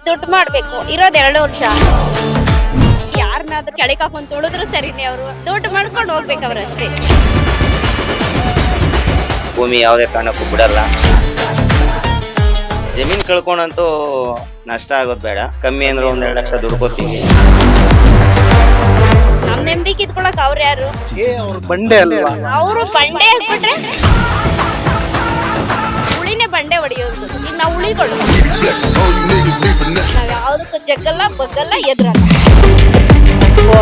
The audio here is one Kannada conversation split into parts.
ದುಡ್ಡು ಮಾಡ್ಬೇಕು. ಇರೋದ್ 2 ವರ್ಷ. ಯಾರನ್ನಾದ್ರೂ ಕೆಳಗೆ ಹಾಕೊಂಡ್ ತುಳಿದ್ರು ಸರಿನೇ, ಅವರು ದುಡ್ಡು ಮಾಡ್ಕೊಂಡು ಹೋಗ್ಬೇಕು ಅವ್ರು ಅಷ್ಟೇ. ಭೂಮಿ ಯಾವುದೇ ಕಾರಣಕ್ಕೂ ಬಿಡಲ್ಲ. ಜಮೀನ್ ಕಳ್ಕೊಂಡಂತೂ ನಷ್ಟ ಆಗೋದು ಬೇಡ, ಕಮ್ಮಿ ಅಂದ್ರೆ 1-2 ಲಕ್ಷ ದುಡ್ಕೋತೀವಿ. ನಮ್ ನೆಮ್ಮದಿ ಕಿತ್ಕೊಳಕ್ ಅವ್ರು ಯಾರು? ಅವ್ರು ಬಂಡೆ ಅಲ್ವಾ? ಅವರು ಬಂಡೆ ಹಾಕ್ಬಿಟ್ರೆ ಉಳಿನೇ ಬಂಡೆ ಹೊಡಿಯೋದು. ಈಗ ನಾವು ಉಳಿಗಳು ನಾವ್ ಯಾವ್ದಕ್ಕೂ ಜಗ್ಗಲ್ಲ ಬಗ್ಗಲ್ಲ ಎದ್ರಲ್ಲ.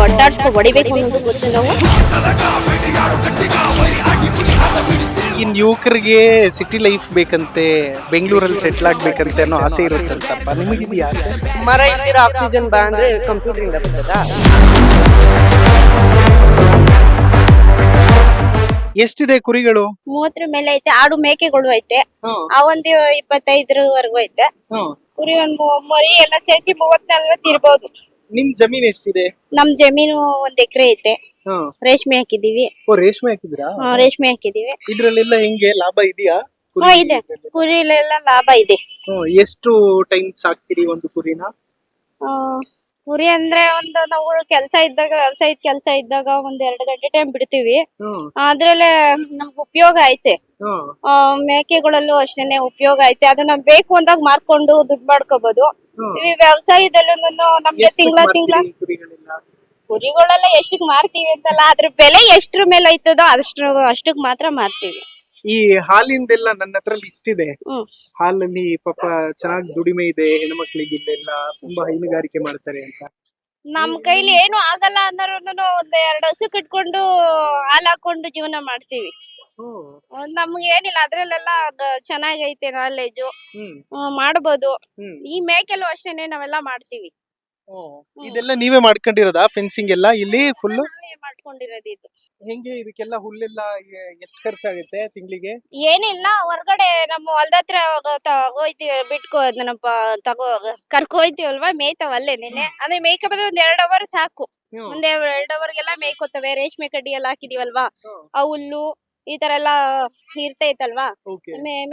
ಅಡ್ಡಾಡ್ಸ್ಕೊಂಡು ಹೊಡಿಬೇಕು ಅನ್ನೋದು ಗೊತ್ತು ನಾವು. ಈಗಿನ ಯುವಕರಿಗೆ ಸಿಟಿ ಲೈಫ್ ಬೇಕಂತೆ, ಬೆಂಗಳೂರಲ್ಲಿ ಸೆಟ್ಲ್ ಆಗ್ಬೇಕಂತೆ ಅನ್ನೋ ಆಸೆ ಇರುತ್ತಂತಪ್ಪ. ನಿಮಗಿದೆಯಾ ಆಸೆ? ಮರ ಇಲ್ದಿರ ಆಕ್ಸಿಜನ್ ಬಾ ಅಂದ್ರೆ ಕಂಪ್ಯೂಟರ್ ಇಂದ ಬರ್ತದ. ಎಷ್ಟಿದೆ ಕುರಿಗಳು? 30 ಮೇಲೆ ಐತೆ. ಆಡು ಮೇಕೆಗಳು ಐತೆ. ಆ ಒಂದು 25ವರೆಗೂ ಐತೆ. ಕುರಿ ಒಂದು ಮರಿ ಎಲ್ಲ ಸೇರಿಸಿ 30-40 ಇರ್ಬೋದು. ನಿಮ್ ಜಮೀನ್ ಎಷ್ಟಿದೆ? ನಮ್ ಜಮೀನು 1 ಎಕರೆ ಐತೆ. ರೇಷ್ಮೆ ಹಾಕಿದೀವಿ. ಓ, ರೇಷ್ಮೆ ಹಾಕಿದ್ರಾ? ರೇಷ್ಮೆ ಹಾಕಿದೀವಿ. ಇದ್ರಲ್ಲೆಲ್ಲ ಹೆಂಗೆ ಲಾಭ ಇದೆಯಾ? ಇದೆ, ಕುರಿಲೆಲ್ಲ ಲಾಭ ಇದೆ. ಎಷ್ಟು ಟೈಮ್ ಸಾಕ್ತೀರಿ ಒಂದು ಕುರಿನ? ಕುರಿ ಅಂದ್ರೆ ಒಂದು ನಾವು ಕೆಲಸ ಇದ್ದಾಗ, ವ್ಯವಸಾಯದ ಕೆಲಸ ಇದ್ದಾಗ 1-2 ಗಂಟೆ ಟೈಮ್ ಬಿಡ್ತೀವಿ. ಅದ್ರಲ್ಲೇ ನಮ್ಗೆ ಉಪಯೋಗ ಐತೆ. ಮೇಕೆಗಳಲ್ಲೂ ಅಷ್ಟೇನೆ ಉಪಯೋಗ ಐತೆ. ಅದನ್ನ ಬೇಕು ಅಂದಾಗ ಮಾರ್ಕೊಂಡು ದುಡ್ಡು ಮಾಡ್ಕೋಬಹುದು. ಈ ವ್ಯವಸಾಯದಲ್ಲೂ ನಮ್ಗೆ ತಿಂಗಳ ಕುರಿಗಳೆಲ್ಲ ಎಷ್ಟಕ್ ಮಾರ್ತೀವಿ ಅಂತಲ್ಲ, ಅದ್ರ ಬೆಲೆ ಎಷ್ಟ್ರ ಮೇಲೆ ಐತದೋ ಅಷ್ಟಕ್ ಮಾತ್ರ ಮಾರ್ತೀವಿ. ಈ ಹಾಲಿಂದೆಲ್ಲ ನನ್ನ ಹತ್ರ ಲಿಸ್ಟ್ ಇದೆ. ಹಾಲಲ್ಲಿ ಪಾಪ ಚೆನ್ನಾಗಿ ದುಡಿಮೆ ಇದೆ, ಹೆಣ್ಮಕ್ಳಿಗೆ ಇಲ್ಲೆಲ್ಲ ತುಂಬಾ ಹೈನುಗಾರಿಕೆ ಮಾಡ್ತಾರೆ ಅಂತ. ನಮ್ ಕೈಲಿ ಏನು ಆಗಲ್ಲ ಅನ್ನೋರು 1-2 ಹಸು ಕಟ್ಕೊಂಡು ಹಾಲ್ ಹಾಕೊಂಡು ಜೀವನ ಮಾಡ್ತೀವಿ. ನಮ್ಗೆ ಏನಿಲ್ಲ, ಅದ್ರಲ್ಲೆಲ್ಲ ಚೆನ್ನಾಗೈತೆ ನಾಲೆಜು, ಮಾಡ್ಬೋದು. ಈ ಮೇಕೆಲ್ಲೂ ಅಷ್ಟೇನೆ ನಾವೆಲ್ಲ ಮಾಡ್ತೀವಿ. ಇದೆಲ್ಲ ನೀವೇ ಮಾಡ್ಕೊಂಡಿರೋದಾ? ಫೆನ್ಸಿಂಗ್ ಎಲ್ಲ ಇಲ್ಲಿ ಫುಲ್ ಮಾಡ್ಕೊಂಡಿರೋದು ಇದು. ಹೆಂಗೆ ಇದಕ್ಕೆಲ್ಲ ಹುಲ್ಲೆಲ್ಲ ಎಷ್ಟು ಖರ್ಚಾಗುತ್ತೆ ತಿಂಗಳಿಗೆ? ಏನಿಲ್ಲ, ಹೊರಗಡೆ ನಮ್ಮ ಹೊಲ್ದತ್ರ ಹೋಯ್ತಿವಿ, ಕರ್ಕೋಯ್ತಿವಲ್ವಾ, ಮೇಯ್ತಾವ ಅಲ್ಲೇ. ನೆನೆ ಅದೇ ಮೇಯ್ಕ ಬಂದ್ರೆ 1-2 ಅವರ್ ಸಾಕು. 1-2 ಅವರ್ಗೆಲ್ಲ ಮೇಯ್ಕೋತವೆ. ರೇಷ್ಮೆ ಕಡ್ಡಿ ಎಲ್ಲ ಹಾಕಿದೀವಲ್ವಾ, ಆ ಹುಲ್ಲು ಈ ತರ ಎಲ್ಲ ಇರ್ತೈತಲ್ವಾ,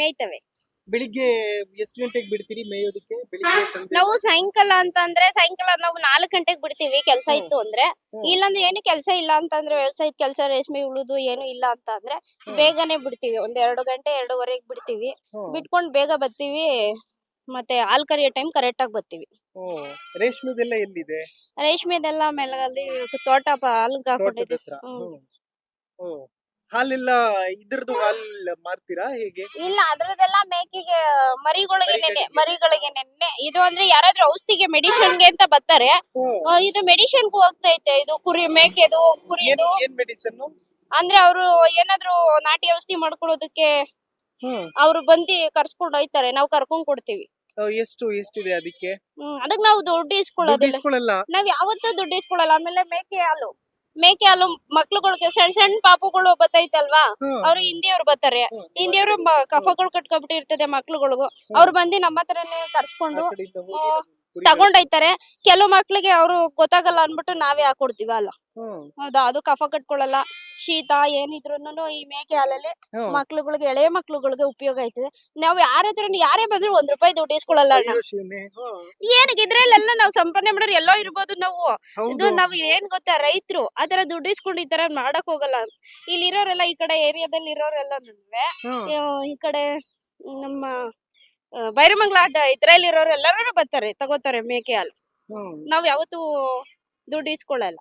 ಮೇಯ್ತವೆ. ಬೆಳಿಗ್ಗೆ ಎಷ್ಟು ಗಂಟೆಗೆ ಬಿಡ್ತೀರಿ ಮೇಯೋದಕ್ಕೆ? ನಾವು ಸಾಯಂಕಾಲ ಸಾಯಂಕಾಲ ನಾವು 4 ಗಂಟೆಗೆ ಬಿಡ್ತೀವಿ, ಕೆಲ್ಸ ಇತ್ತು ಅಂದ್ರೆ. ಇಲ್ಲಾಂದ್ರೆ ಏನು ಕೆಲ್ಸ ಇಲ್ಲ ಅಂತಂದ್ರೆ, ವ್ಯವಸಾಯದ ಕೆಲ್ಸ, ರೇಷ್ಮೆ ಉಳುದು ಏನು ಇಲ್ಲ ಅಂತ ಅಂದ್ರೆ ಬೇಗನೆ ಬಿಡ್ತೀವಿ. 1-2 ಗಂಟೆ 2:15 ಬಿಡ್ತೀವಿ. ಬಿಟ್ಕೊಂಡ್ ಬೇಗ ಬರ್ತೀವಿ. ಮತ್ತೆ ಹಾಲ್ ಕರಿಯೋ ಟೈಮ್ ಕರೆಕ್ಟ್ ಆಗಿ ಬರ್ತೀವಿ. ರೇಷ್ಮೆದೆಲ್ಲ ಎಲ್ಲಿದೆ? ರೇಷ್ಮೆದೆಲ್ಲ ಮೇಲಲ್ಲಿ ತೋಟ ಹಾಲ್ಗೆ ಹಾಕೊಂಡಿದ್ವಿ. ಹಾಲೆಲ್ಲ ಇದ್ರದ್ದು ಹಾಲ್ ಮಾರ್ತೀರಾ ಹೇಗೆ? ಇಲ್ಲ, ಅದ್ರದ್ದೆಲ್ಲ ಮೇಕೆಗೆ ಮರಿಗಳಿಗೆ ನೆನ್ನೆ ಇದು ಅಂದ್ರೆ ಯಾರಾದ್ರೂ ಔಷಧಿಗೆ ಮೆಡಿಸಿನ್ಗೆ ಅಂತ ಬರ್ತಾರೆ. ಇದು ಮೆಡಿಸಿನ್ಗೂ ಹೋಗ್ತೈತೆ. ಇದು ಕುರಿ ಮೇಕೆದು ಕುರಿದು ಏನ್ ಮೆಡಿಸಿನ್ ಅಂದ್ರೆ ಅವರು ಏನಾದ್ರು ನಾಟಿ ಔಷಧಿ ಮಾಡ್ಕೊಳ್ಳೋದಕ್ಕೆ ಅವ್ರು ಬಂದು ಕರ್ಸ್ಕೊಂಡ್ ಹೋಯ್ತಾರೆ, ನಾವು ಕರ್ಕೊಂಡ್ ಕೊಡ್ತೀವಿ. ಎಷ್ಟಿದೆ ಅದಕ್ಕೆ? ಅದಕ್ಕೆ ನಾವು ದುಡ್ಡು ಇಸ್ಕೊಳ್ಳೋದಿಲ್ಲ. ನಾವ್ ಯಾವತ್ತೂ ದುಡ್ಡು ಇಸ್ಕೊಳ್ಳಲ್ಲ. ಆಮೇಲೆ ಮೇಕೆ ಹಾಲು ಮಕ್ಳುಗಳಿಗೆ ಸಣ್ಣ ಪಾಪುಗಳು ಬತ್ತೈತಲ್ವಾ, ಅವ್ರು ಹಿಂದಿಯವ್ರು ಬರ್ತಾರೆ. ಹಿಂದಿಯವ್ರು ಕಫಗಳು ಕಟ್ಕೊಂಡ್ಬಿಟ್ಟಿರ್ತದೆ ಮಕ್ಳುಗಳಿಗೂ. ಅವ್ರು ಬಂದು ನಮ್ಮ ಹತ್ರನೇ ಕರ್ಸ್ಕೊಂಡು ತಗೊಂಡೋಯ್ತಾರೆ. ಕೆಲವು ಮಕ್ಳಿಗೆ ಅವ್ರು ಗೊತ್ತಾಗಲ್ಲ ಅನ್ಬಿಟ್ಟು ನಾವೇ ಹಾಕೊಡ್ತೀವಿ ಹಾಲು. ಹೌದಾ, ಅದು ಕಫ ಕಟ್ಕೊಳ್ಳಲ್ಲ. ಶೀತ ಏನಿದ್ರು ಈ ಮೇಕೆ ಹಾಲಲ್ಲಿ ಮಕ್ಳುಗಳಿಗೆ, ಎಳೆ ಮಕ್ಳುಗಳಿಗೆ ಉಪಯೋಗ ಆಯ್ತದೆ. ನಾವು ಯಾರೇ ಬಂದ್ರು 1 ರೂಪಾಯಿ ದುಡ್ಡು ಇಸ್ಕೊಳ್ಳಲ್ಲ ಅಣ್ಣ. ಏನಕ್ಕೆ ಇದ್ರಲ್ಲೆಲ್ಲ ನಾವು ಸಂಪಾದನೆ ಮಾಡೋರು ಎಲ್ಲೋ ಇರ್ಬೋದು. ನಾವು ಏನ್ ಗೊತ್ತಾ, ರೈತರು ಆತರ ದುಡ್ಡು ಇಸ್ಕೊಂಡು ಈ ತರ ಮಾಡಕ್ ಹೋಗಲ್ಲ. ಇಲ್ಲಿರೋರೆಲ್ಲ, ಈ ಕಡೆ ಏರಿಯಾದಲ್ಲಿ ಇರೋರೆಲ್ಲ ಈ ಕಡೆ ನಮ್ಮ ಬೈರಮಂಗ್ಲ ಇದ್ರಲ್ಲಿರೋರು ಎಲ್ಲರೂ ಬರ್ತಾರೆ, ತಗೋತಾರೆ ಮೇಕೆ ಹಾಲು. ನಾವ್ ಯಾವತ್ತೂ ದುಡ್ಡು ಇಸ್ಕೊಳ್ಳಲ್ಲ.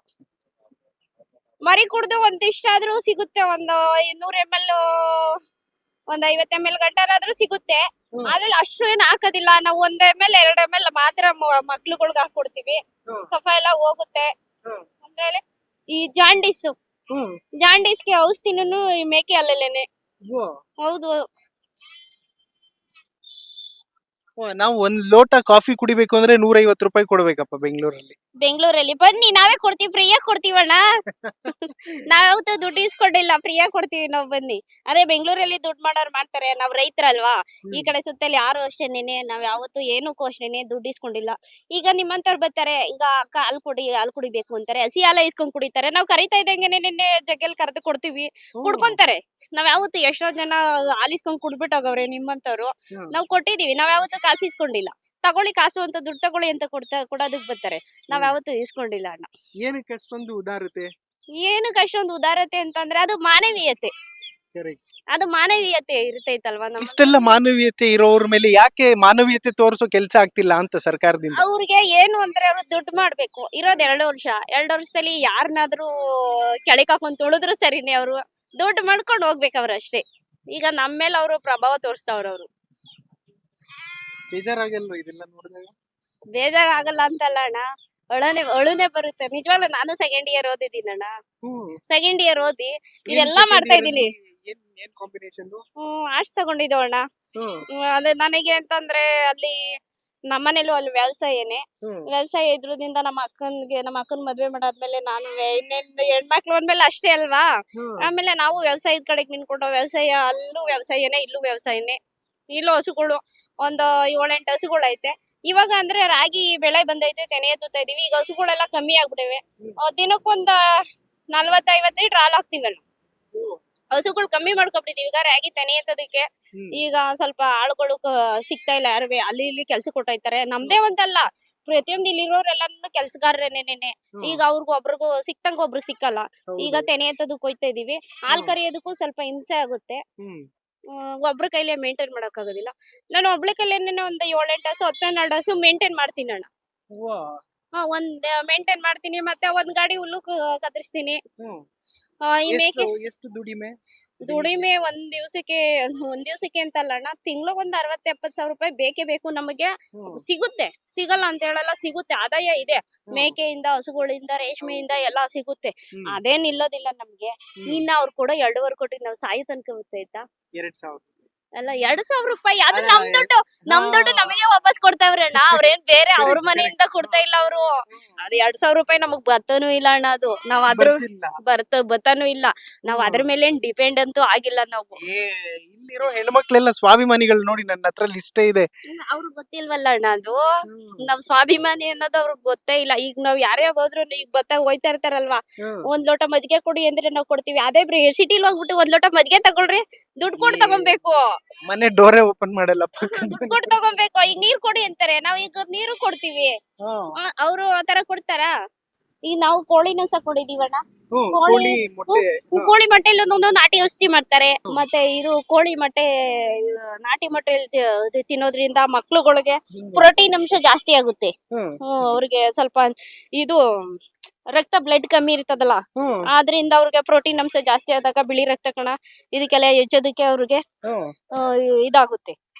ಮರಿ ಕುಡ್ದು ಒಂದಿಷ್ಟ ಆದ್ರೂ ಸಿಗುತ್ತೆ. 100 ml 50 ml ಗಂಟನಾದ್ರೂ ಸಿಗುತ್ತೆ. ಅದ್ರಲ್ಲಿ ಅಷ್ಟು ಏನ್ ಹಾಕೋದಿಲ್ಲ. ನಾವು 1 ml 2 ml ಮಾತ್ರ ಮಕ್ಳುಗಳ್ಗೆ ಹಾಕೊಡ್ತೀವಿ. ಕಫ ಎಲ್ಲ ಹೋಗುತ್ತೆ. ಅಂದ್ರೆ ಈ ಜಾಂಡೀಸ್ಗೆ ಔಷಧಿನೂ ಈ ಮೇಕೆ ಹಾಲಲ್ಲೇನೆ. ಹೌದು. ನಾವು 1 ಲೋಟ ಕಾಫಿ ಕುಡಿಬೇಕು ಅಂದ್ರೆ 150 ರೂಪಾಯಿ ಕೊಡ್ಬೇಕಪ್ಪ ಬೆಂಗಳೂರಲ್ಲಿ ಬನ್ನಿ, ನಾವೇ ಕೊಡ್ತೀವಿ, ಫ್ರೀಯಾಗಿ ಕೊಡ್ತೀವಣ್ಣ. ನಾವ್ಯಾವತ್ತೂ ದುಡ್ಡು ಇಸ್ಕೊಂಡಿಲ್ಲ, ಫ್ರೀಯಾಗಿ ಕೊಡ್ತೀವಿ ನಾವು. ಬನ್ನಿ. ಅದೇ ಬೆಂಗಳೂರಲ್ಲಿ ದುಡ್ಡು ಮಾಡೋರು ಮಾಡ್ತಾರೆ, ನಾವ್ ರೈತರಲ್ವಾ. ಈ ಕಡೆ ಸುತ್ತಲ್ಲಿ ಯಾರು ಅಷ್ಟೇನೆ, ನಾವ್ ಯಾವತ್ತೂ ಏನಕ್ಕೂ ಅಷ್ಟೇನೆ ದುಡ್ಡು ಇಸ್ಕೊಂಡಿಲ್ಲ. ಈಗ ನಿಮ್ಮಂತವ್ರು ಬರ್ತಾರೆ, ಈಗ ಅಕ್ಕ ಹಾಲು ಕುಡಿಬೇಕು ಅಂತಾರೆ, ಹಸಿ ಹಾಲ ಇಸ್ಕೊಂಡ್ ಕುಡಿತಾರೆ. ನಾವ್ ಕರಿತಾ ಇದ್ದಂಗೆ ನಿನ್ನೆ ಜಗ್ಗಲ್ ಕರೆದು ಕೊಡ್ತೀವಿ, ಕುಡ್ಕೊಂತಾರೆ. ನಾವ್ ಯಾವತ್ತು ಎಷ್ಟೋ ಜನ ಹಾಲು ಇಸ್ಕೊಂಡ್ ಕುಡ್ಬಿಟ್ಟೋಗವ್ರೆ ನಿಮ್ಮಂತವ್ರು. ನಾವ್ ಕೊಟ್ಟಿದೀವಿ, ನಾವ್ ಯಾವತ್ತೂ ಕಾಸು ಇಸ್ಕೊಂಡಿಲ್ಲ. ತಗೊಳ್ಳಿ ಕಾಸು ಅಂತ ದುಡ್ಡು ತಗೊಳ್ಳಿ ಅಂತ ಕೊಡೋದಕ್ ಬರ್ತಾರೆ. ನಾವ್ ಯಾವತ್ತೂ ಇಸ್ಕೊಂಡಿಲ್ಲ ಅಣ್ಣ. ಏನಕ್ಕೆ ಅಷ್ಟೊಂದು ಉದಾರತೆ? ಏನಕ್ಕೆ ಅಷ್ಟೊಂದು ಉದಾರತೆ ಅಂತಂದ್ರೆ ಅದು ಮಾನವೀಯತೆ. Correct. ಅದು ಮಾನವೀಯತೆ ಇರ್ತೈತಲ್ವಾ ನಮ್ಮ ಇಷ್ಟೆಲ್ಲ ಮಾನವೀಯತೆ ಇರೋವ್ರ ಮೇಲೆ ಯಾಕೆ ಮಾನವೀಯತೆ ತೋರಿಸೋ ಕೆಲಸ ಆಗ್ತಿಲ್ಲ ಅಂತ ಸರ್ಕಾರದಿಂದ? ಅವ್ರಿಗೆ ಏನು ಅಂದ್ರೆ ಅವ್ರು ದುಡ್ಡು ಮಾಡ್ಬೇಕು. ಇರೋದ್ 2 ವರ್ಷ. 2 ವರ್ಷದಲ್ಲಿ ಯಾರನ್ನಾದ್ರೂ ಕೆಳಕ್ ಹಾಕೊಂಡ್ ತುಳಿದ್ರು ಸರಿನೇ, ಅವ್ರು ದುಡ್ಡು ಮಾಡ್ಕೊಂಡು ಹೋಗ್ಬೇಕು ಅವ್ರು ಅಷ್ಟೇ. ಈಗ ನಮ್ಮ ಮೇಲೆ ಅವರು ಪ್ರಭಾವ ತೋರಿಸ್ತಾವ್ರ. ಅವ್ರು ಬೇಜಾರಾಗಲ್ವಾ ಇದೆಲ್ಲ ನೋಡಿದಾಗ? ಬೇಜಾರಾಗಲ್ಲ ಅಂತಲ್ಲ ಅಣ್ಣ, ಅಳುನೆ ಬರುತ್ತೆ ನಿಜವಾಗ್ಲೂ. ನಾನು ಸೆಕೆಂಡ್ ಇಯರ್ ಓದಿದ್ದೀನಿ ಅಣ್ಣ. ಸೆಕೆಂಡ್ ಇಯರ್ ಓದಿ ಇದೆಲ್ಲ ಮಾಡ್ತಾ ಇದೀನಿ. ಏನ್ ಕಾಂಬಿನೇಷನ್? ಆರ್ಟ್ಸ್ ತಗೊಂಡಿದ್ದು ಅಣ್ಣ. ಅದೇ ನನಗೆ ಅಂತಂದ್ರೆ ಅಲ್ಲಿ ನಮ್ಮನೇಲೂ ಅಲ್ಲಿ ವ್ಯವಸಾಯನೇ. ವ್ಯವಸಾಯ ಇದ್ರದಿಂದ ನಮ್ಮ ಅಕ್ಕನ ಮದ್ವೆ ಮಾಡಾದ್ಮೇಲೆ ನಾನು ಇನ್ನೇನು ಹೆಣ್ಮಕ್ಳು ಅಂದ್ಮೇಲೆ ಅಷ್ಟೇ ಅಲ್ವಾ. ಆಮೇಲೆ ನಾವು ವ್ಯವಸಾಯದ ಕಡೆಗೆ ನಿಂತ್ಕೊಂಡು ವ್ಯವಸಾಯ, ಅಲ್ಲೂ ವ್ಯವಸಾಯನೇ ಇಲ್ಲೂ ವ್ಯವಸಾಯನೇ. ಇಲ್ಲೂ ಹಸುಗಳು ಒಂದು 7-8 ಹಸುಗಳು ಐತೆ. ಇವಾಗ ಅಂದ್ರೆ ರಾಗಿ ಬೆಳೆ ಬಂದೈತೆ, ತೆನೆ ಎತ್ತುತ್ತಾ ಇದೀವಿ. ಈಗ ಹಸುಗಳೆಲ್ಲ ಕಮ್ಮಿ ಆಗ್ಬಿಟ್ಟಿವೆ. ದಿನಕ್ಕೊಂದ 40-50 ಲೀಟರ್ ಹಾಲು ಹಾಕ್ತಿವಲ್ಲ. ಹಸುಗಳು ಕಮ್ಮಿ ಮಾಡ್ಕೊಬಿಟ್ಟಿದೀವಿ ಈಗ ರಾಗಿ ತೆನೆ ಎತ್ತೋದಕ್ಕೆ. ಈಗ ಸ್ವಲ್ಪ ಆಳುಗಳು ಸಿಗ್ತಾ ಇಲ್ಲ. ಯಾರು ಅಲ್ಲಿ ಇಲ್ಲಿ ಕೆಲ್ಸ ಕೊಟ್ಟೈತಾರೆ. ನಮ್ದೇ ಒಂದಲ್ಲ, ಪ್ರತಿಯೊಂದು ಇಲ್ಲಿರೋರೆಲ್ಲಾನು ಕೆಲ್ಸಗಾರರೇನೇನೆ. ಈಗ ಒಬ್ರಿಗೂ ಸಿಕ್ತಂಗ ಒಬ್ರಿಗೆ ಸಿಕ್ಕಲ್ಲ. ಈಗ ತೆನೆ ಎತ್ತೋದಕ್ಕೆ ಹೋಯ್ತಾ ಇದೀವಿ. ಹಾಲ್ ಕರಿಯೋದಕ್ಕೂ ಸ್ವಲ್ಪ ಹಿಂಸೆ ಆಗುತ್ತೆ. ಒಬ್ರ ಕೈಲೇ ಮೇಂಟೈನ್ ಮಾಡಕ್ ಆಗೋದಿಲ್ಲ. ನಾನು ಒಬ್ಳ ಕೈಲೇನೆ ಒಂದು 7-8 ಹಸು 10-12 ಹಸು ಮೇಂಟೈನ್ ಮಾಡ್ತೀನಿ ಅಣ್ಣ. ಒಂದ್ ಮೇಂಟೈನ್ ಮಾಡ್ತೀನಿ. ಮತ್ತೆ ಒಂದ್ ಗಾಡಿ ಹುಲ್ಲು ಕತ್ತರಿಸ್ತೀನಿ. ಈ ಮೇಕೆ ಎಷ್ಟು ದುಡಿಮೆ ಒಂದ್ ದಿವ್ಸಕ್ಕೆ ಅಂತಲ್ಲ ಅಣ್ಣ, ತಿಂಗ್ಳಿಗೆ ಒಂದ್ 60-70 ಸಾವಿರ ರೂಪಾಯಿ ಬೇಕೇ ಬೇಕು ನಮಗೆ. ಸಿಗುತ್ತೆ, ಸಿಗಲ್ಲ ಅಂತ ಹೇಳಲ್ಲ, ಸಿಗುತ್ತೆ. ಆದಾಯ ಇದೆ. ಮೇಕೆಯಿಂದ, ಹಸುಗಳಿಂದ, ರೇಷ್ಮೆಯಿಂದ ಎಲ್ಲಾ ಸಿಗುತ್ತೆ. ಅದೇನ್ ನಿಲ್ಲೋದಿಲ್ಲ ನಮ್ಗೆ. ಇನ್ನ ಅವ್ರು ಕೂಡ 2.5 ಕೋಟಿ ನಾವು ಸಾಯಿ ತನಕ ಗೊತ್ತಾಯ್ತಾ. 2,000 ಅಲ್ಲ 2,000 ರೂಪಾಯಿ ಅದು ನಮ್ ದುಡ್ಡು ನಮಗೆ ವಾಪಸ್ ಕೊಡ್ತಾವ್ರೆ ಅಣ್ಣ. ಅವ್ರೇನ್ ಬೇರೆ ಅವ್ರ ಮನೆಯಿಂದ ಕೊಡ್ತಾ ಇಲ್ಲ ಅವ್ರು. ಅದು 2,000 ರೂಪಾಯಿ ನಮಗ್ ಬತ್ತಾನು ಇಲ್ಲ ಅಣ್ಣ. ಅದು ನಾವ್ ಅದ್ರ ಬತ್ತಾನು ಇಲ್ಲ. ನಾವ್ ಅದ್ರ ಮೇಲೆ ಡಿಪೆಂಡ್ ಅಂತೂ ಆಗಿಲ್ಲ ನಾವು. ಇಲ್ಲಿರೋ ಹೆಣ್ಮಕ್ಳೆಲ್ಲ ಸ್ವಾಭಿಮಾನಿಗಳು ನೋಡಿ, ನನ್ನ ಹತ್ರ ಲಿಸ್ಟೇ ಇದೆ. ಅವ್ರಿಗೆ ಗೊತ್ತಿಲ್ವಲ್ಲ ಅಣ್ಣ ಅದು. ನಾವ್ ಸ್ವಾಭಿಮಾನಿ ಅನ್ನೋದು ಅವ್ರಿಗೆ ಗೊತ್ತೇ ಇಲ್ಲ. ಈಗ ನಾವ್ ಯಾರೇ ಹೋದ್ರು ಈಗ ಹೋಯ್ತಾ ಇರ್ತಾರಲ್ವಾ, ಒಂದ್ ಲೋಟ ಮಜ್ಜಿಗೆ ಕೊಡಿ ಅಂದ್ರೆ ನಾವ್ ಕೊಡ್ತೀವಿ. ಅದೇ ಸಿಟಿಲಿ ಹೋಗ್ಬಿಟ್ಟು 1 ಲೋಟ ಮಜ್ಜಿಗೆ ತಗೊಳ್ರಿ, ದುಡ್ಡು ಕೊಟ್ಟು ತಗೊಬೇಕು. ಮನೆ ಡೋರೇ ಓಪನ್ ಮಾಡಲ್ಲ, ದುಡ್ಡು ಕೊಟ್ಟು ತಗೊಬೇಕು. ಈಗ ನೀರ್ ಕೊಡಿ ಅಂತಾರೆ, ನಾವ್ ಈಗ ನೀರು ಕೊಡ್ತೀವಿ. ಅವ್ರು ಆತರ ಕೊಡ್ತಾರ? ಈಗ ನಾವು ಕೋಳಿನ ಸಾಕೊಂಡಿದೀವಣ್ಣ. ಕೋಳಿ ಮೊಟ್ಟೆಲಿ ಒಂದೊಂದು ನಾಟಿ ಔಷಧಿ ಮಾಡ್ತಾರೆ. ಮತ್ತೆ ಇದು ಕೋಳಿ ಮೊಟ್ಟೆ, ನಾಟಿ ಮೊಟ್ಟೆ ತಿನ್ನೋದ್ರಿಂದ ಮಕ್ಳುಗಳಿಗೆ ಪ್ರೋಟೀನ್ ಅಂಶ ಜಾಸ್ತಿ ಆಗುತ್ತೆ. ಅವ್ರಿಗೆ ಸ್ವಲ್ಪ ಇದು ಬ್ಲಡ್ ಕಮ್ಮಿ ಇರ್ತದಲ್ಲ, ಆದ್ರಿಂದ ಅವ್ರಿಗೆ ಪ್ರೋಟೀನ್ ಅಂಶ ಜಾಸ್ತಿ ಆದಾಗ ಬಿಳಿ ರಕ್ತ ಕಣ ಇದಕ್ಕೆಲ್ಲ ಹೆಚ್ಚೋದಕ್ಕೆ ಅವ್ರಿಗೆ ಇದಾಗುತ್ತೆ.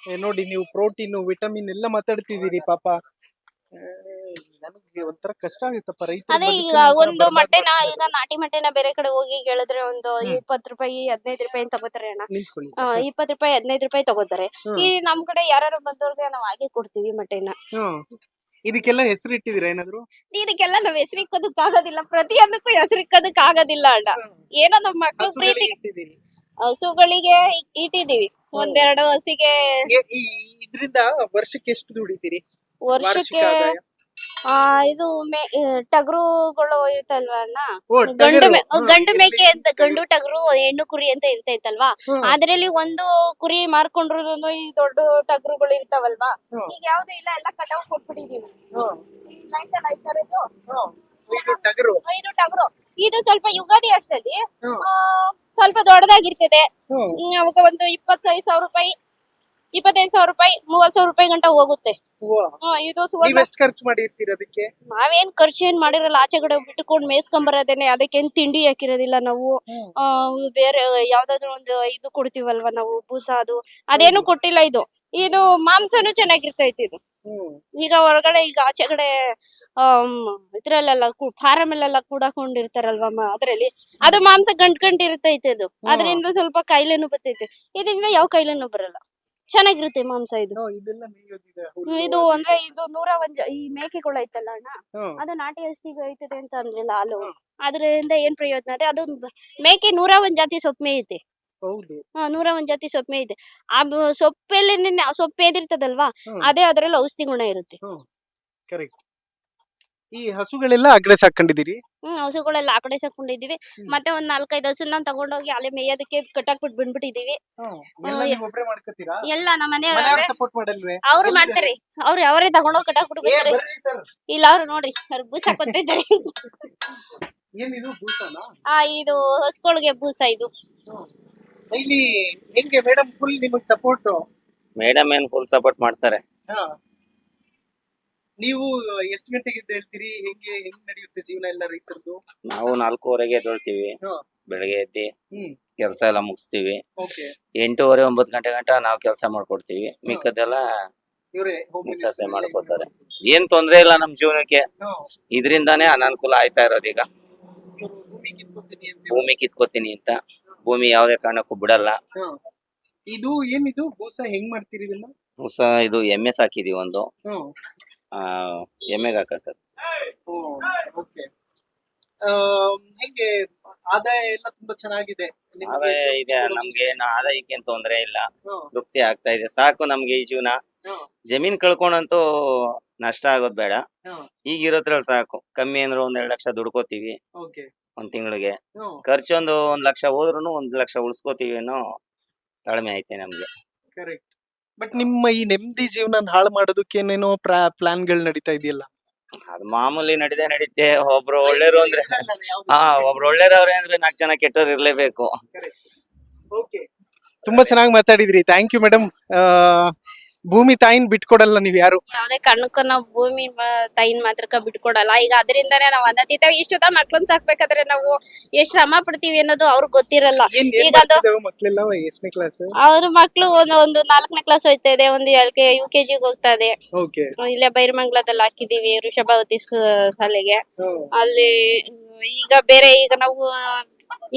ನೋಡಿ, ನೀವು ಪ್ರೋಟೀನ್, ವಿಟಮಿನ್ ಎಲ್ಲ ಮಾತಾಡ್ತಿದ್ದೀರಿ. ಪಾಪ ನನಗೆ ಒಂಥರ ಕಷ್ಟ ಆಗುತ್ತಪ್ಪ. ಅದೇ ಈಗ ಒಂದು ಮೊಟ್ಟೆನ, ಈಗ ನಾಟಿ ಮೊಟ್ಟೆನ ಬೇರೆ ಕಡೆ ಹೋಗಿ ಕೇಳಿದ್ರೆ ಒಂದು 20 ರೂಪಾಯಿ 15 ರೂಪಾಯಿ ತಗೋತಾರೆ ಅಣ್ಣ. 20 ರೂಪಾಯಿ 15 ರೂಪಾಯಿ ತಗೋತಾರೆ. ಈ ನಮ್ ಕಡೆ ಯಾರು ಬಂದವ್ರಿಗೆ ನಾವ್ ಹಾಗೆ ಕೊಡ್ತೀವಿ ಮೊಟ್ಟೆನ. ಇದಕ್ಕೆಲ್ಲ ಹೆಸರು ಇಟ್ಟಿದ್ದೀರಾ ಏನಾದ್ರು? ಇದಕ್ಕೆಲ್ಲ ನಾವ್ ಹೆಸರಿಕ್ಕೋದಕ್ ಆಗೋದಿಲ್ಲ. ಪ್ರತಿಯೊಂದಕ್ಕೂ ಹೆಸರಿಕ್ಕೋದಕ್ ಆಗೋದಿಲ್ಲ ಅಣ್ಣ. ಏನೋ ನಮ್ಮ ಮಕ್ಳು ಪ್ರೀತಿ. ಹಸುಗಳಿಗೆ ಇಟ್ಟಿದೀವಿ. 1-2 ಹಸಿಗೆ. ಇದರಿಂದ ವರ್ಷಕ್ಕೆ ಎಷ್ಟು ದುಡಿತೀರಿ? ವರ್ಷಕ್ಕೆ ಇದು ಟಗರುಗಳು ಇರ್ತಲ್ವಾ ಅಣ್ಣ, ಗಂಡು ಮೇಕೆ ಅಂತ, ಗಂಡು ಟಗರು ಹೆಣ್ಣು ಕುರಿ ಅಂತ ಇರ್ತೈತಲ್ವಾ. ಅದ್ರಲ್ಲಿ ಒಂದು ಕುರಿ ಮಾರ್ಕೊಂಡ್ರು ಈ ದೊಡ್ಡ ಟಗರುಗಳು ಇರ್ತಾವಲ್ವಾ. ಈಗ ಯಾವ್ದು ಇಲ್ಲ, ಎಲ್ಲ ಕಟಾವ್ ಕೊಟ್ಬಿಟ್ಟಿದೀವಿ. ಇದು ಟಗರು. ಇದು ಸ್ವಲ್ಪ ಯುಗಾದಿ ಅಷ್ಟರಲ್ಲಿ ಸ್ವಲ್ಪ ದೊಡ್ಡದಾಗಿರ್ತದೆ. ಅವಾಗ ಒಂದು 25 ಸಾವಿರ ರೂಪಾಯಿ, 25 ಸಾವಿರ ರೂಪಾಯಿ, 30 ಸಾವಿರ ರೂಪಾಯಿ ಗಂಟ ಹೋಗುತ್ತೆ. ಇದು ಖರ್ಚು ಮಾಡಿರ್ತೀರ ಅದಕ್ಕೆ? ನಾವೇನ್ ಖರ್ಚು ಏನ್ ಮಾಡಿರಲ್ಲ. ಆಚೆ ಕಡೆ ಬಿಟ್ಕೊಂಡ್ ಮೇಯ್ಸ್ಕೊಂಬರೋದೇನೆ. ಅದಕ್ಕೇನ್ ತಿಂಡಿ ಹಾಕಿರೋದಿಲ್ಲ ನಾವು. ಬೇರೆ ಯಾವ್ದಾದ್ರು ಒಂದು ಇದು ಕೊಡ್ತೀವಲ್ವಾ ನಾವು, ಬೂಸ, ಅದೇನು ಕೊಟ್ಟಿಲ್ಲ. ಇದು ಮಾಂಸನು ಚೆನ್ನಾಗಿರ್ತೈತಿ. ಇದು ಈಗ ಹೊರಗಡೆ, ಈಗ ಆಚೆ ಕಡೆ ಇದ್ರಲ್ಲೆಲ್ಲ ಫಾರಂ ಅಲ್ಲೆಲ್ಲ ಕೂಡಾಕೊಂಡಿರ್ತಾರಲ್ವಾ, ಅದ್ರಲ್ಲಿ ಅದು ಮಾಂಸ ಗಂಟ್ ಇರ್ತೈತೆ. ಅದು ಅದರಿಂದ ಸ್ವಲ್ಪ ಕಾಯಿಲೆನು ಬರ್ತೈತೆ. ಇದರಿಂದ ಯಾವ ಕಾಯಿಲೆನು ಬರಲ್ಲ, ಚೆನ್ನಾಗಿರುತ್ತೆ ಮಾಂಸ. ಇದು ಅಂದ್ರೆ ಇದು 101 ಈ ಮೇಕೆಗಳು ಐತಲ್ಲ ಅಣ್ಣ, ಅದು ನಾಟಿ ಔಷಧಿಗೆ ಐತದೆ ಅಂತ ಅಂದ್ರಲ್ಲ ಹಾಲು. ಅದರಿಂದ ಏನ್ ಪ್ರಯೋಜನ ಅಂದ್ರೆ, ಅದು ಮೇಕೆ 101 ಜಾತಿ ಸೊಪ್ಪು ಮೇಯುತ್ತೆ. 101 ಜಾತಿ ಸೊಪ್ಪು ಮೇಯುತ್ತೆ. ಆ ಸೊಪ್ಪು ಏದಿರ್ತದಲ್ವಾ, ಅದೇ ಅದ್ರಲ್ಲಿ ಔಷಧಿ ಗುಣ ಇರುತ್ತೆ. ಈ ಹಸುಗಳೆಲ್ಲ ಅಗಡೆ ಸಾಕೊಂಡಿದ್ದೀರಿ? ಹಸುಗಳೆಲ್ಲ ಆ ಕಡೆ ಸಾಕೊಂಡಿದೀವಿ. ಮತ್ತೆ ಒಂದ್ 4-5 ಹಸುನ ತಗೊಂಡೋಗಿ ಅಲ್ಲಿ ಮೇಯೋದಕ್ಕೆ ಕಟ್ಟಾಕ್ಬಿಟ್ಟು ಬಂದ್ಬಿಟ್ಟಿದೀವಿ. ಎಲ್ಲ ನೀವು ಒಬ್ರೇ ಮಾಡ್ಕೊತೀರಾ? ಎಲ್ಲ ನಮ್ಮ ಮನೆಯವ್ರು ಮನೆಯವ್ರೆ ಸಪೋರ್ಟ್ ಮಾಡಲ್ವೇ? ಅವ್ರು ಮಾಡ್ತಾರೆ. ಅವರೇ ತಗೊಂಡೋಗಿ ಕಟ್ಟಾಕ್ಬಿಟ್ಟು ಬರ್ತಾರೆ. ಸರ್, ಇಲ್ಲ ಅವ್ರು ನೋಡಿ ಅವ್ರು ಬೂಸ ಕೊತ್ತಿದ್ದಾರೆ. ಏನಿದು ಬೂಸನಾ? ಇದು ಹಸುಗಳಿಗೆ ಬೂಸ ಇದು. ಇಲ್ಲಿ ಹೆಂಗೆ ಮೇಡಮ್ ಫುಲ್ ನಿಮಗ್ ಸಪೋರ್ಟ್? ಮೇಡಮ್ ಏನ್ ಫುಲ್ ಸಪೋರ್ಟ್ ಮಾಡ್ತಾರೆ. ನೀವು ಎಷ್ಟು ಗಂಟೆಗೆ ಎದ್ದು ಹೇಳ್ತೀರಿ? ಹೆಂಗ್ ನಡೆಯುತ್ತೆ ಜೀವನ ಎಲ್ಲ ರೈತರದ್ದು? ನಾವು 4:15ಗೆ ಎದ್ದೇಳ್ತೀವಿ. ಬೆಳಗ್ಗೆ ಎದ್ದು ಕೆಲಸ ಎಲ್ಲ ಮುಗಿಸ್ತೀವಿ. 8:30-9 ಗಂಟೆ ಗಂಟ ನಾವು ಕೆಲಸ ಮಾಡ್ಕೊಡ್ತೀವಿ. ಮಿಕ್ಕದೆಲ್ಲ ಮಿಸ್ಸಸ್ ಮಾಡ್ಕೊತಾರೆ. ಏನ್ ತೊಂದ್ರೆ ಇಲ್ಲ ನಮ್ ಜೀವನಕ್ಕೆ. ಇದ್ರಿಂದಾನೇ ಅನಾನುಕೂಲ ಆಯ್ತಾ ಇರೋದೀಗ. ಭೂಮಿ ಕಿತ್ಕೋತೀನಿ ಅಂತ ಭೂಮಿ ಯಾವ್ದೇ ಕಾರಣಕ್ಕೂ ಬಿಡಲ್ಲ. ಇದು ಏನಿದು ಬೂಸ ಹೆಂಗ್ ಮಾಡ್ತೀರಿ ಇದನ್ನ? ಹೊಸ ಇದು ಎಮ್ಮೆ ಸಾಕಿದೀವಿ ಒಂದು. ಎಮ್ಮೆಗೆ ಹಾಕಕ್ ಹೆಂಗೆ ಆದಾಯ ಎಲ್ಲ ತುಂಬಾ ಚೆನ್ನಾಗಿದೆ ನಿಮ್ಗೆ? ಆದಾಯ ಇದೆ. ನಮ್ಗೆ ಏನು ಆದಾಯಕ್ಕೆ ಏನ್ ತೊಂದ್ರೆ ಇಲ್ಲ. ತೃಪ್ತಿ ಆಗ್ತಾ ಇದೆ. ಸಾಕು ನಮ್ಗೆ ಈ ಜೀವನ. ಜಮೀನ್ ಕಳ್ಕೊಂಡಂತೂ ನಷ್ಟ ಆಗೋದ್ ಬೇಡ. ಈಗಿರೋದ್ರಲ್ಲಿ ಸಾಕು. ಕಮ್ಮಿ ಅಂದ್ರೆ 1-2 ಲಕ್ಷ ದುಡ್ಕೋತೀವಿ ಒಂದ್ ತಿಂಗಳಿಗೆ. ಖರ್ಚು 1 ಲಕ್ಷ ಹೋದ್ರುನು 1 ಲಕ್ಷ ಉಳಿಸ್ಕೋತೀವಿ ಅನ್ನೋ ತಾಳ್ಮೆ ಐತೆ ನಮ್ಗೆ. ಕರೆಕ್ಟ್. ಬಟ್ ನಿಮ್ಮ ಈ ನೆಮ್ಮದಿ ಜೀವನ ಹಾಳು ಮಾಡೋದಕ್ಕೆ ಏನೇನೋ ಪ್ಲಾನ್ಗಳು ನಡೀತಾ ಇದೆಯಲ್ಲ? ಅದು ಮಾಮೂಲಿ ನಡೀತೆ. ಒಬ್ರು ಒಳ್ಳೆಯವರು ಅಂದ್ರೆ ಒಬ್ರು ಒಳ್ಳೆಯವ್ರೆ ಅಂದ್ರೆ 4 ಜನ ಕೆಟ್ಟವ್ರು ಇರ್ಲೇಬೇಕು. ತುಂಬಾ ಚೆನ್ನಾಗಿ ಮಾತಾಡಿದ್ರಿ. Thank you madam. ಭೂಮಿ ತಾಯಿನ್ ಬಿಟ್ಕೊಡಲ್ಲ ನೀವ್ ಯಾರು? ಯಾವ್ದೇ ಕಾರಣಕ್ಕೂ ನಾವು ಭೂಮಿ ತಾಯಿನ ಮಾತ್ರಕ್ಕ ಬಿಟ್ಕೊಡಲ್ಲ. ಈಗ ಅದರಿಂದಾನೇ ನಾವು ಅನ್ನತಿದ್ದೇವೆ. ಇಷ್ಟೊತ್ತ ಮಕ್ಳನ್ನ ಸಾಕ್ಬೇಕಾದ್ರೆ ನಾವು ಎಷ್ಟ್ ಶ್ರಮ ಪಡ್ತೀವಿ ಅನ್ನೋದು ಅವ್ರಿಗೆ ಗೊತ್ತಿರಲ್ಲ. ಈಗ ಅದು ಮಕ್ಳೆಲ್ಲ ಎಷ್ಟನೇ ಕ್ಲಾಸ್? ಅವ್ರ ಮಕ್ಳು ಒಂದು 4ನೇ ಕ್ಲಾಸ್ ಹೋಗ್ತಾ ಇದೆ, ಒಂದು UKG ಹೋಗ್ತಾ ಇದೆ. ಇಲ್ಲೇ ಬೈರಮಂಗಲದಲ್ಲಿ ಹಾಕಿದೀವಿ ವೃಷಭಾವತಿ ಶಾಲೆಗೆ. ಅಲ್ಲಿ ಈಗ ಬೇರೆ ಈಗ ನಾವು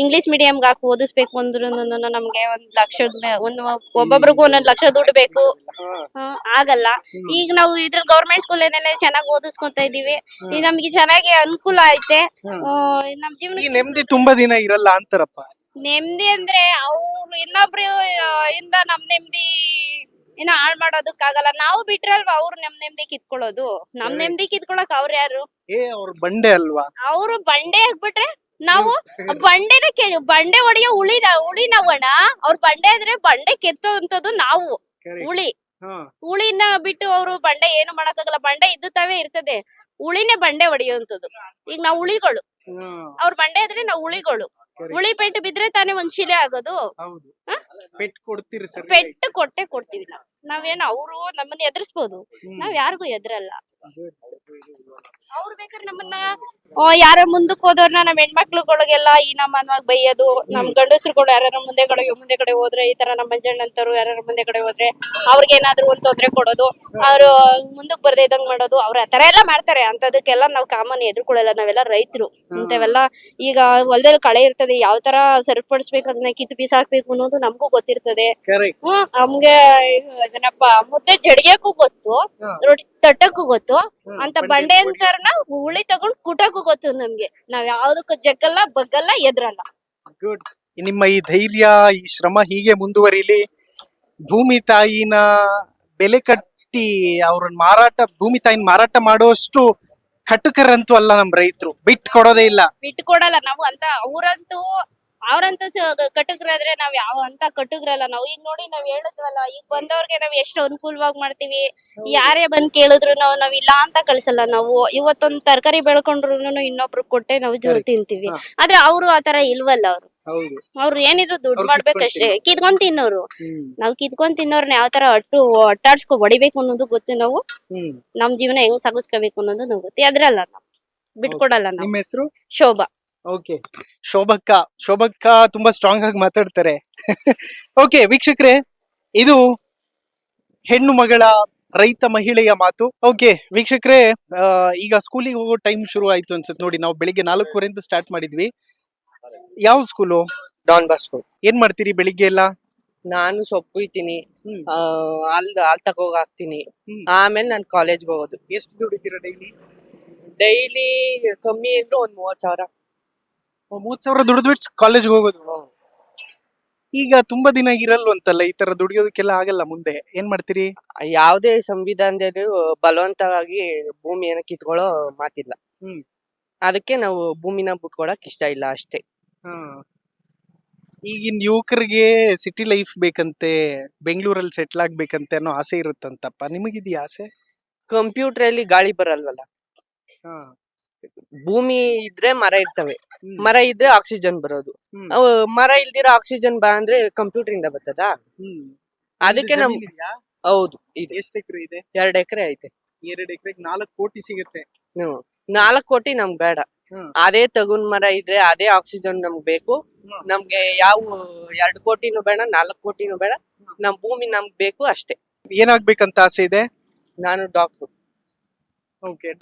ಇಂಗ್ಲಿಷ್ ಮೀಡಿಯಂಗೆ ಹಾಕಿ ಓದಿಸ್ಬೇಕು ಅಂದ್ರು ನಮ್ಗೆ 1 ಲಕ್ಷದ ಒಬ್ಬೊಬ್ರಿಗೂ 1 ಲಕ್ಷ ದುಡ್ಡು ಬೇಕು. ಆಗಲ್ಲ. ಈಗ ನಾವು ಇದ್ರ ಗೌರ್ಮೆಂಟ್ ಸ್ಕೂಲ್ ಏನೆಲ್ಲ ಚೆನ್ನಾಗಿ ಓದಿಸ್ಕೊಂತ ಇದೀವಿ. ಈಗ ನಮ್ಗೆ ಚೆನ್ನಾಗಿ ಅನುಕೂಲ ಐತೆ. ನಮ್ ಜೀವನ ನೆಮ್ಮದಿ ತುಂಬಾ ದಿನ ಇರಲ್ಲ ಅಂತಾರಪ್ಪ. ನೆಮ್ಮದಿ ಅಂದ್ರೆ ಅವ್ರು ಇನ್ನೊಬ್ರು ಇಂದ ನಮ್ ನೆಮ್ಮದಿ ಇನ್ನ ಹಾಳ್ ಮಾಡೋದಕ್ಕಾಗಲ್ಲ. ನಾವು ಬಿಟ್ರಲ್ವಾ ಅವ್ರು ನಮ್ ನೆಮ್ಮದಿ ಕಿತ್ಕೊಳ್ಳೋದು. ನಮ್ ನೆಮ್ಮದಿ ಕಿತ್ಕೊಳಕ್ ಅವ್ರ ಯಾರು? ಅವ್ರ ಬಂಡೆ ಅಲ್ವಾ? ಅವ್ರು ಬಂಡೆ ಆಗ್ಬಿಟ್ರೆ ನಾವು ಬಂಡೆ ಹೊಡೆಯೋ ಉಳಿ ನಾವಣ್ಣ. ಅವ್ರ ಬಂಡೆ ಆದ್ರೆ ಬಂಡೆ ಕೆತ್ತುವಂತದ್ದು ನಾವು. ಉಳಿನ ಬಿಟ್ಟು ಅವ್ರು ಬಂಡೆ ಏನು ಮಾಡಕ್ಕಾಗಲ್ಲ. ಬಂಡೆ ಇದ್ದುತ್ತವೇ ಇರ್ತದೆ. ಉಳಿನೇ ಬಂಡೆ ಹೊಡೆಯುವಂತದ್ದು. ಈಗ ನಾವು ಉಳಿಗಳು. ಅವ್ರ ಬಂಡೆ ಆದ್ರೆ ನಾವು ಉಳಿಗಳು. ಉಳಿ ಪೆಟ್ಟು ಬಿದ್ರೆ ತಾನೇ ಒಂದ್ ಶಿಲೆ ಆಗೋದು. ಪೆಟ್ಟು ಕೊಟ್ಟೆ ಕೊಡ್ತೀವಿ ನಾವು. ನಾವೇನು ಅವ್ರು ನಮ್ಮನ್ನ ಎದುರಿಸ್ಬೋದು, ನಾವ್ ಯಾರಿಗೂ ಎದುರಲ್ಲ. ಅವ್ರು ಬೇಕಾದ್ರೆ ನಮ್ಮನ್ನ ಯಾರ ಮುಂದಕ್ಕೆ ಹೋದವ್ರನ್ನ ನಮ್ ಹೆಣ್ಮಕ್ಳುಗಳಿಗೆಲ್ಲ ಈ ನಮ್ಮ ಮನ್ವಾಗ ಬೈಯೋದು. ನಮ್ ಗಂಡಸ್ರುಗಳು ಯಾರ ಮುಂದೆ ಕಡೆ ಹೋದ್ರೆ ಈ ತರ ನಮ್ಮ ಮಂಜಣ್ಣಂತವ್ರು ಯಾರ ಮುಂದೆ ಕಡೆ ಹೋದ್ರೆ ಅವ್ರಿಗೆ ಏನಾದ್ರು ಒಂದ್ ತೊಂದ್ರೆ ಕೊಡೋದು, ಅವ್ರು ಮುಂದಕ್ ಬರ್ದೇ ಇದಂಗ್ ಮಾಡೋದು. ಅವ್ರ ಆತರ ಎಲ್ಲ ಮಾಡ್ತಾರೆ. ಅಂತದಕ್ಕೆಲ್ಲ ನಾವ್ ಕಾಮನ್ ಎದುರ್ಕೊಳ್ಳಲ್ಲ. ನಾವೆಲ್ಲ ರೈತರು. ಇಂಥವೆಲ್ಲ ಈಗ ಹೊಲದಲ್ಲಿ ಕಳೆ ಇರ್ತದೆ, ಯಾವ ತರ ಸರಿಪಡಿಸ್ಬೇಕು, ಅದನ್ನ ಕಿತ್ತು ಬಿಸಾಕ್ಬೇಕು ಅನ್ನೋದು ನಮಗೂ ಗೊತ್ತಿರ್ತದೆ. ನಮ್ಗೆ ಏನಪ್ಪ ಮುದ್ದೆ ಜಡಿಯಕ್ಕೂ ಗೊತ್ತು, ರೊಟ್ಟಿ ತಟ್ಟಕ್ಕೂ ಗೊತ್ತು. ಅಂತ ಬಂಡೆ ಅಂತಾರನ ಉಳಿ ತಗೊಂಡ್ ಕುಟಕ್ಕೂ ಗೊತ್ತು ನಮ್ಗೆ. ನಾವ್ ಯಾವ್ದಕ್ಕೂ ಜಗ್ಗಲ್ಲ, ಬಗ್ಗಲ್ಲ, ಎದ್ರಲ್ಲ. ಗುಡ್. ನಿಮ್ಮ ಈ ಧೈರ್ಯ, ಈ ಶ್ರಮ ಹೀಗೆ ಮುಂದುವರಿಲಿ. ಭೂಮಿ ತಾಯಿನ ಬೆಲೆ ಕಟ್ಟಿ ಅವ್ರನ್ನ ಭೂಮಿ ತಾಯಿನ ಮಾರಾಟ ಮಾಡುವಷ್ಟು ಕಟುಕರಂತೂ ಅಲ್ಲ ನಮ್ ರೈತರು. ಬಿಟ್ಟು ಕೊಡೋದೇ ಇಲ್ಲ. ಬಿಟ್ಟು ಕೊಡಲ್ಲ ನಾವು. ಅಂತ ಅವ್ರಂತೂ ಕಟುಕರಾದ್ರೆ ನಾವ್ ಯಾವ ಅಂತ ಕಟುಕರಲ್ಲ ನಾವು. ಈಗ ನೋಡಿ ನಾವ್ ಹೇಳಿದ್ವಲ್ಲ, ಈಗ ಬಂದವ್ರಿಗೆ ನಾವ್ ಎಷ್ಟು ಅನುಕೂಲವಾಗಿ ಮಾಡ್ತೀವಿ. ಯಾರೇ ಬಂದ್ ಕೇಳಿದ್ರು ನಾವ್ ಇಲ್ಲ ಅಂತ ಕಳ್ಸಲ್ಲ ನಾವು. ಇವತ್ತೊಂದ್ ತರಕಾರಿ ಬೆಳ್ಕೊಂಡ್ರು ಇನ್ನೊಬ್ರು ಕೊಟ್ಟೆ ನಾವು ತಿಂತೀವಿ. ಆದ್ರೆ ಅವ್ರು ಆತರ ಇಲ್ವಲ್ಲ. ಅವ್ರು ಏನಿದ್ರು ದುಡ್ಡು ಮಾಡ್ಬೇಕಷ್ಟೇ. ಕಿತ್ಕೊಂಡ್ ತಿನ್ನೋರು. ನಾವ್ ಕಿತ್ಕೊಂಡ್ ತಿನ್ನೋರ್ನ ಯಾವ ತರ ಹೊಡಿಬೇಕು ಅನ್ನೋದು ಗೊತ್ತು. ನಾವು ನಮ್ ಜೀವನ ಹೆಂಗ್ ಸಾಗಿಸ್ಕೋಬೇಕು ಅನ್ನೋದು ನಾವು ಗೊತ್ತಿ. ಅದ್ರಲ್ಲ ನಾವು ಬಿಟ್ಕೊಡಲ್ಲ. ನಿಮ್ಮ ಹೆಸರು? ಶೋಭಾ. ಶೋಭಕ್ಕ ತುಂಬಾ ಸ್ಟ್ರಾಂಗ್ ಆಗಿ ಮಾತಾಡ್ತಾರೆ. ಓಕೆ ವೀಕ್ಷಕರೇ, ಇದು ಹೆಣ್ಣು ಮಗಳ ರೈತ ಮಹಿಳೆಯ ಮಾತು. ಓಕೆ ವೀಕ್ಷಕರೇ, ಈಗ ಸ್ಕೂಲಿಗೆ ಹೋಗೋ ಟೈಮ್ ಶುರು ಆಯ್ತು ಅನ್ಸುತ್ತೆ ನೋಡಿ. ನಾವು ಬೆಳಿಗ್ಗೆ 4:15 ಸ್ಟಾರ್ಟ್ ಮಾಡಿದ್ವಿ. ಯಾವ ಸ್ಕೂಲು? Don Bosco. ಏನ್ ಮಾಡ್ತೀರಿ ಬೆಳಿಗ್ಗೆ ಎಲ್ಲ? ನಾನು ಸೊಪ್ಪು ಇತ್ತೀನಿ, ಹಾಲ್ ತಗೋಗ್ ಹಾಕ್ತೀನಿ. ಆಮೇಲೆ ನಾನು ಕಾಲೇಜ್ಗೆ ಹೋಗೋದು. ಎಷ್ಟು ದುಡಿತೀರಾ ಡೈಲಿ ಕಮ್ಮಿ ಇದ್ರು 30,000. 30,000 ದುಡಿದ್ಬಿಟ್ಟು ಕಾಲೇಜ್ಗೆ ಹೋಗೋದು? ಈಗ ತುಂಬಾ ದಿನ ಇರಲ್ವಂತಲ್ಲ ಈ ತರ ದುಡಿಯೋದಕ್ಕೆಲ್ಲ ಆಗಲ್ಲ ಮುಂದೆ ಏನ್ ಮಾಡ್ತೀರಿ? ಯಾವುದೇ ಸಂವಿಧಾನದಲ್ಲಿ ಬಲವಂತವಾಗಿ ಭೂಮಿಯನ್ನ ಕಿತ್ಕೊಳ್ಳೋ ಮಾತಿಲ್ಲ. ಹ್ಮ್. ಅದಕ್ಕೆ ನಾವು ಭೂಮಿನ ಬಿಟ್ಕೊಡಕ್ ಇಷ್ಟ ಇಲ್ಲ ಅಷ್ಟೇ. ಈಗಿನ ಯುವಕರಿಗೆ ಸಿಟಿ ಲೈಫ್ ಬೇಕಂತೆ, ಬೆಂಗಳೂರಲ್ಲಿ ಸೆಟ್ಲ್ ಆಗ್ಬೇಕಂತೆ ಅನ್ನೋ ಆಸೆ ಇರುತ್ತಂತಪ್ಪ, ನಿಮಗಿದ್ಯಾ ಆಸೆ? ಕಂಪ್ಯೂಟರ್ ಅಲ್ಲಿ ಗಾಳಿ ಬರಲ್ವಲ್ಲ. ಭೂಮಿ ಇದ್ರೆ ಮರ ಇರ್ತವೆ, ಮರ ಇದ್ರೆ ಆಕ್ಸಿಜನ್ ಬರೋದು. ಅವು ಮರ ಇಲ್ದಿರೋ ಆಕ್ಸಿಜನ್ ಬಾ ಅಂದ್ರೆ ಕಂಪ್ಯೂಟರ್ ಇಂದ ಬರ್ತದ. ಅದಕ್ಕೆ ನಮ್ ಹೌದು ಇದೆ. ಎಷ್ಟು ಎಕರೆ ಇದೆ? 2 ಎಕರೆ ಐತೆ. 2 ಎಕರೆಗೆ 4 ಕೋಟಿ ಸಿಗುತ್ತೆ. 4 ಕೋಟಿ ನಮ್ಗ್ ಬೇಡ. ಅದೇ ತಗುನ್ ಮರ ಇದ್ರೆ ಅದೇ ಆಕ್ಸಿಜನ್ ನಮ್ಗ್ ಬೇಕು. ನಮ್ಗೆ ಯಾವ 2 ಕೋಟಿನೂ ಬೇಡ, 4 ಕೋಟಿನೂ ಬೇಡ. ನಮ್ ಭೂಮಿ ನಮ್ಗ್ ಬೇಕು ಅಷ್ಟೇ. ಏನಾಗ್ಬೇಕಂತ ಆಸೆ ಇದೆ? ನಾನು ಡಾಕ್ಟ್ರು.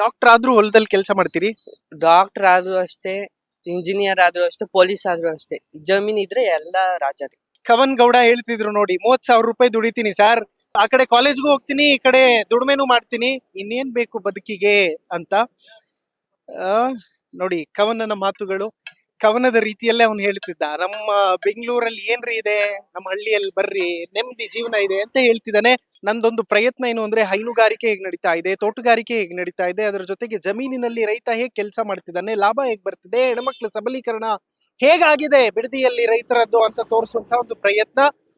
ಡಾಕ್ಟರ್ ಆದ್ರೂ ಹೊಲದಲ್ಲಿ ಕೆಲಸ ಮಾಡ್ತೀರಿ? ಡಾಕ್ಟರ್ ಆದ್ರೂ ಅಷ್ಟೇ, ಇಂಜಿನಿಯರ್ ಆದ್ರೂ ಅಷ್ಟೇ, ಪೊಲೀಸ್ ಆದ್ರೂ ಅಷ್ಟೇ. ಜಮೀನ್ ಇದ್ರೆ ಎಲ್ಲ ರಾಜರೇ. ಕವನ್ ಗೌಡ ಹೇಳ್ತಿದ್ರು ನೋಡಿ, 30,000 ರೂಪಾಯಿ ದುಡಿತೀನಿ ಸರ್, ಆ ಕಡೆ ಕಾಲೇಜ್ಗೂ ಹೋಗ್ತೀನಿ, ಈ ಕಡೆ ದುಡಿಮೆನೂ ಮಾಡ್ತೀನಿ, ಇನ್ನೇನ್ ಬೇಕು ಬದುಕಿಗೆ ಅಂತ. ಆ ನೋಡಿ ಕವನನ ಮಾತುಗಳು, ಕವನದ ರೀತಿಯಲ್ಲೇ ಅವನು ಹೇಳ್ತಿದ್ದ. ನಮ್ಮ ಬೆಂಗಳೂರಲ್ಲಿ ಏನ್ರಿ ಇದೆ, ನಮ್ಮ ಹಳ್ಳಿಯಲ್ಲಿ ಬರ್ರಿ, ನೆಮ್ಮದಿ ಜೀವನ ಇದೆ ಅಂತ ಹೇಳ್ತಿದ್ದಾನೆ. ನಂದೊಂದು ಪ್ರಯತ್ನ ಏನು ಅಂದ್ರೆ, ಹೈನುಗಾರಿಕೆ ಹೇಗ್ ನಡೀತಾ ಇದೆ, ತೋಟಗಾರಿಕೆ ಹೇಗ್ ನಡೀತಾ ಇದೆ, ಅದರ ಜೊತೆಗೆ ಜಮೀನಿನಲ್ಲಿ ರೈತ ಹೇಗ್ ಕೆಲಸ ಮಾಡ್ತಿದ್ದಾನೆ, ಲಾಭ ಹೇಗ್ ಬರ್ತಿದೆ, ಹೆಣ್ಮಕ್ಳ ಸಬಲೀಕರಣ ಹೇಗಾಗಿದೆ ಬಿಡದಿಯಲ್ಲಿ ರೈತರದ್ದು ಅಂತ ತೋರಿಸುವಂತ ಒಂದು ಪ್ರಯತ್ನ.